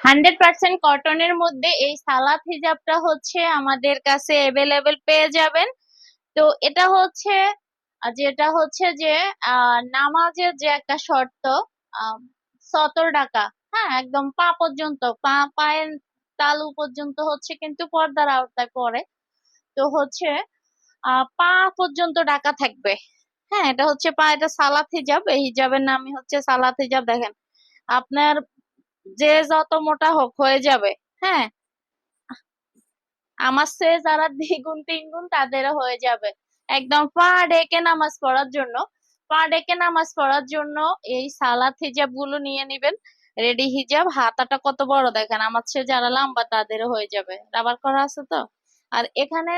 100% কটনের মধ্যে এই সালাত হিজাবটা হচ্ছে আমাদের কাছে অ্যাভেলেবেল পেয়ে যাবেন। তো এটা হচ্ছে যেটা হচ্ছে যে নামাজের যে একটা শর্ত, আহ, সতর টাকা, হ্যাঁ, একদম পা পর্যন্ত, পায়ের তালু পর্যন্ত হচ্ছে কিন্তু পর্দার আওতায় পড়ে। তো হচ্ছে পা পর্যন্ত ঢাকা থাকবে। হ্যাঁ, এটা হচ্ছে পা, এটা সালাত হিজাব, এই হিজাবের নামই হচ্ছে সালাত হিজাব। দেখেন, আপনার যে যত মোটা হোক হয়ে যাবে। হ্যাঁ, আমার চেয়ে যারা দ্বিগুণ তিনগুণ তাদেরও হয়ে যাবে। একদম পা ডেকে নামাজ পড়ার জন্য, পা ডেকে নামাজ পড়ার জন্য এই সালাত হিজাব গুলো নিয়ে নিবেন। রেডি হিজাব, হাতাটা কত বড় দেখেন, আমার চেয়ে যারা লম্বা তাদেরও হয়ে যাবে, রাবার করা আছে তো। আর এখানে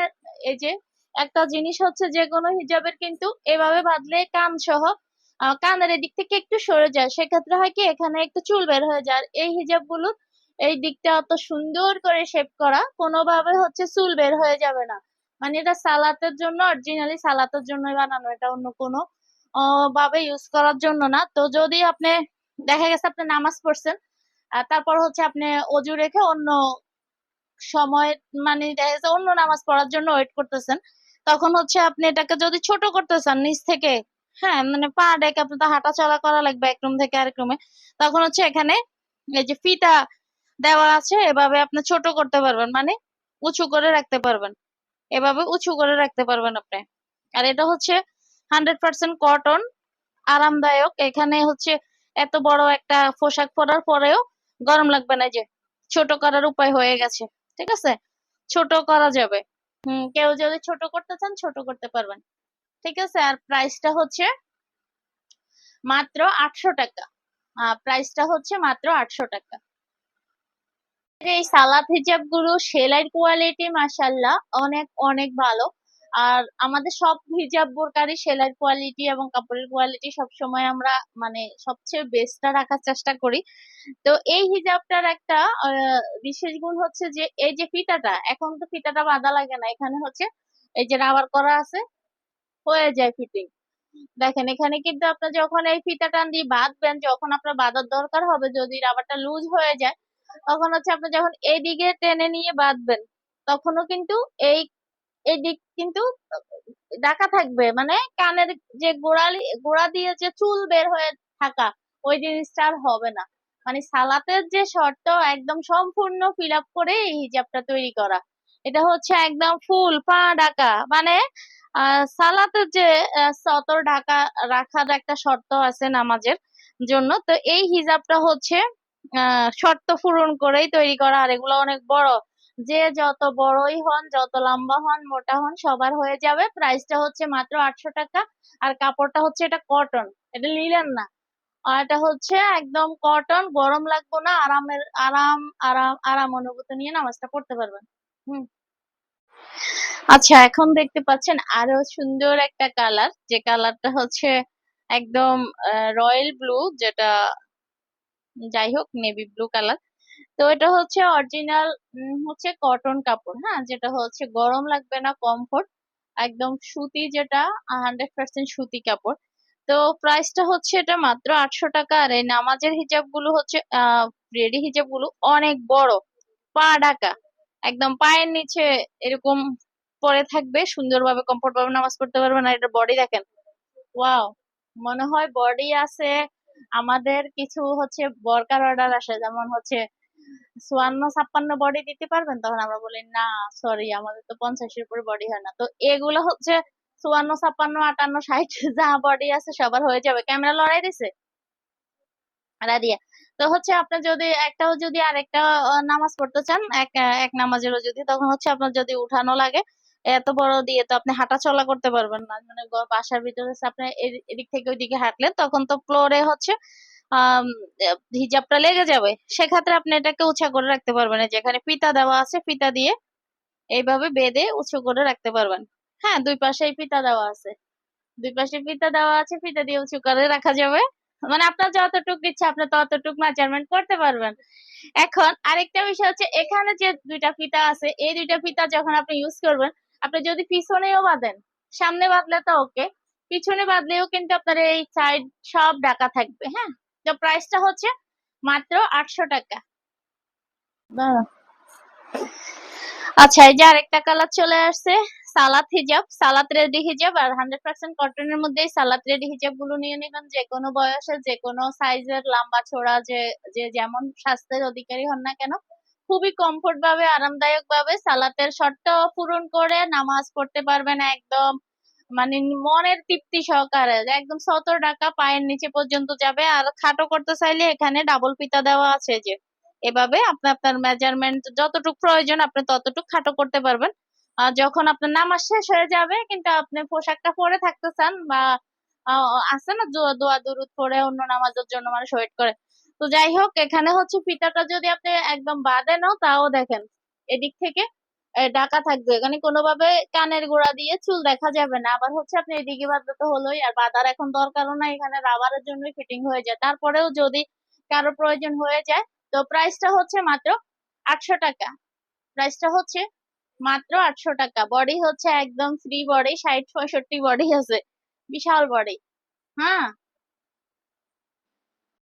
এই যে একটা জিনিস হচ্ছে, যে কোনো হিজাবের কিন্তু এভাবে বাঁধলে কান সহ কানের এদিক থেকে একটু সরে যায়, সেক্ষেত্রে হয় কি এখানে একটু চুল বের হয়ে যায়। আর এই হিজাব গুলো এই দিকটা অত সুন্দর করে শেপ করা, কোনোভাবে হচ্ছে চুল বের হয়ে যাবে না। মানে এটা সালাতের জন্য, অরিজিনালি সালাতের জন্যই বানানো, এটা অন্য কোনো ভাবে ইউজ করার জন্য না। তো যদি আপনি দেখা গেছে আপনি নামাজ পড়ছেন, আর তারপর হচ্ছে আপনি অজু রেখে অন্য সময়, মানে দেখা যাচ্ছে অন্য নামাজ পড়ার জন্য ওয়েট করতেছেন, তখন হচ্ছে আপনি এটাকে যদি ছোট করতে চান নিচ থেকে, হ্যাঁ, মানে পা ডেকে আপনি তো হাঁটা চলা করা লাগবে এক রুম থেকে আরেক রুমে, তখন হচ্ছে এখানে এই যে ফিতা দেওয়া আছে, এভাবে আপনি ছোট করতে পারবেন, মানে উঁচু করে রাখতে পারবেন, এভাবে উঁচু করে রাখতে পারবেন আপনি। আর এটা হচ্ছে 100% কটন, আরামদায়ক। এখানে হচ্ছে এত বড় একটা পোশাক পরার পরেও গরম লাগবে না, এই যে ছোট করার উপায় হয়ে গেছে। ঠিক আছে, ছোট করা যাবে। কেউ যদি ছোট করতে চান ছোট করতে পারবেন। ঠিক আছে, আর প্রাইসটা হচ্ছে মাত্র 800 টাকা। প্রাইসটা হচ্ছে মাত্র 800 টাকা। এই সালাদ হিজাব গুলো সেলাইয়ের কোয়ালিটি মাশাল্লাহ অনেক অনেক ভালো। আর আমাদের সব হিজাব বোরকারই সেলাইয়ের কোয়ালিটি এবং কাপড়ের কোয়ালিটি সবসময় আমরা মানে সবচেয়ে বেস্টটা রাখার চেষ্টা করি। তো এই হিজাবটার একটা বিশেষ গুণ হচ্ছে যে এই যে ফিতাটা, এখন তো ফিতাটা বাঁধা লাগে না, এখানে হচ্ছে এই যে রাবার করা আছে, হয়ে যায় ফিটিং। দেখেন এখানে কিন্তু আপনার যখন এই ফিতাটা দিয়ে বাঁধবেন, যখন আপনার বাঁধার দরকার হবে, যদি রাবারটা লুজ হয়ে যায়, তখন হচ্ছে আপনি যখন এইদিকে টেনে নিয়ে বাঁধবেন, তখনও কিন্তু এই এই দিক কিন্তু ঢাকা থাকবে, মানে কানের যে গোড়া দিয়ে যে চুল বের হয়ে থাকা, ওই জিনিসটা আর হবে না। মানে সালাতের যে শর্ত একদম সম্পূর্ণ ফিল আপ করে এই হিজাবটা তৈরি করা। এটা হচ্ছে একদম ফুল পা ঢাকা, মানে সালাতের যে সতর ঢাকা রাখার একটা শর্ত আছে নামাজের জন্য, তো এই হিজাবটা হচ্ছে শর্ত পূরণ করেই তৈরি করা। আর এগুলো অনেক বড়, যে যত বড়ই হন, যত লম্বা হন, মোটা হন, সবার হয়ে যাবে। প্রাইসটা হচ্ছে মাত্র 800 টাকা। আর কাপড়টা হচ্ছে এটা কটন, এটা লিলেন না। আর এটা হচ্ছে একদম কটন, গরম লাগবে না, আরামের আরাম, আরাম আরাম অনুভূতি নিয়ে নামাজটা পড়তে পারবেন। হুম। আচ্ছা, এখন দেখতে পাচ্ছেন আরো সুন্দর একটা কালার, যে কালারটা হচ্ছে একদম রয়্যাল ব্লু, যেটা যাই হোক নেভি ব্লু কালার। তো এটা হচ্ছে অরিজিনাল, হচ্ছে কটন কাপড়, হ্যাঁ, যেটা হচ্ছে গরম লাগবে না, কমফোর্ট, একদম সুতি, যেটা 100% সুতি কাপড়। তো প্রাইসটা হচ্ছে এটা মাত্র 800 টাকা। আর এই নামাজের হিজাব গুলো হচ্ছে রেডি হিজাব গুলো অনেক বড়, পা ঢাকা, একদম পায়ের নিচে এরকম পরে থাকবে, সুন্দরভাবে কমফোর্ট ভাবে নামাজ পড়তে পারবেন। আর এটা বডি দেখেন, ওয়াও, মনে হয় বডি আছে। আমাদের কিছু হচ্ছে বরকার অর্ডার আসে, যেমন হচ্ছে 54-56 বডি দিতে পারবেন, তখন আমরা বলি না, সরি, আমাদের তো 50-এর উপরে বডি হয় না। তো এগুলো হচ্ছে 54-56-58-60 যা বডি আছে সবার হয়ে যাবে। ক্যামেরা লড়াই দিছে রাদিয়া। তো হচ্ছে আপনি যদি একটাও যদি আরেকটা নামাজ পড়তে চান, এক এক নামাজেরও যদি, তখন হচ্ছে আপনার যদি উঠানো লাগে, এত বড় দিয়ে তো আপনি হাঁটা চলা করতে পারবেন না, মানে বাসার ভিতরে হচ্ছে আপনি এদিক থেকে ওইদিকে হাঁটলেন, তখন তো ফ্লোরে হচ্ছে আহ হিজাবটা লেগে যাবে। সেক্ষেত্রে আপনি এটাকে উঁচা করে রাখতে পারবেন, এই যেখানে ফিতা দেওয়া আছে, ফিতা দিয়ে এইভাবে বেঁধে উঁচু করে রাখতে পারবেন। হ্যাঁ, দুই পাশেই ফিতা দেওয়া আছে, দুই পাশে ফিতা দেওয়া আছে, ফিতা দিয়ে উঁচু করে রাখা যাবে। মানে আপনার যতটুকু ইচ্ছা আপনি ততটুকু মেজারমেন্ট করতে পারবেন। এখন আরেকটা বিষয় হচ্ছে, এখানে যে দুইটা ফিতা আছে, এই দুইটা ফিতা যখন আপনি ইউজ করবেন, আপনি যদি পিছনেও বাঁধেন, সামনে বাঁধলে তো ওকে, পিছনে বাঁধলেও কিন্তু আপনার এই সাইড সব ঢাকা থাকবে। হ্যাঁ, তো প্রাইসটা হচ্ছে মাত্র 800 টাকা। দাঁড়া। আচ্ছা, এই যে আরেকটা কালার চলে আসছে, সালাত হিজাব। সালাত রেডি হিজাব আর 100% কটনের মধ্যে এই সালাত রেডি হিজাব গুলো নিয়ে নেবেন। যে কোনো বয়সের, যে কোনো সাইজের, লম্বা চওড়া, যে যে যেমন স্বাস্থ্যের অধিকারী হন না কেন, খুবই কমফোর্ট ভাবে, আরামদায়ক ভাবে সালাতের শর্ত পূরণ করে নামাজ পড়তে পারবেন একদম, মানে মনের তৃপ্তি সহকারে। একদম ১৭ টাকা পায়ের নিচে পর্যন্ত যাবে। আর খাটো করতে চাইলে এখানে ডাবল ফিতা দেওয়া আছে, যে এভাবে আপনি আপনার মেজারমেন্ট যতটুকু প্রয়োজন আপনি ততটুকু খাটো করতে পারবেন। আর যখন আপনার নামাজ শেষ হয়ে যাবে, কিন্তু আপনি পোশাকটা পরে থাকতে চান, বা আছে না দোয়া দুরুদ পড়ে অন্য নামাজের জন্য মানুষ ওয়েট করে, তো যাই হোক, এখানে হচ্ছে ফিতাটা যদি আপনি একদম বাঁধেনও, তাও দেখেন এদিক থেকে ঢাকা থাকবে, এখানে কোনোভাবে কানের গোড়া দিয়ে চুল দেখা যাবে না। আবার হচ্ছে আপনি এদিকে বাঁধলে তো হলোই, আর বাঁধার এখন দরকারও না, এখানে রাবারের জন্য ফিটিং হয়ে যায়। তারপরেও যদি কারো প্রয়োজন হয়ে যায়, তো প্রাইসটা হচ্ছে মাত্র ৮০০ টাকা। প্রাইসটা হচ্ছে মাত্র ৮০০ টাকা। বডি হচ্ছে একদম ফ্রি বডি, ৬০-৬৫ বডি আছে, বিশাল বডি। হ্যাঁ,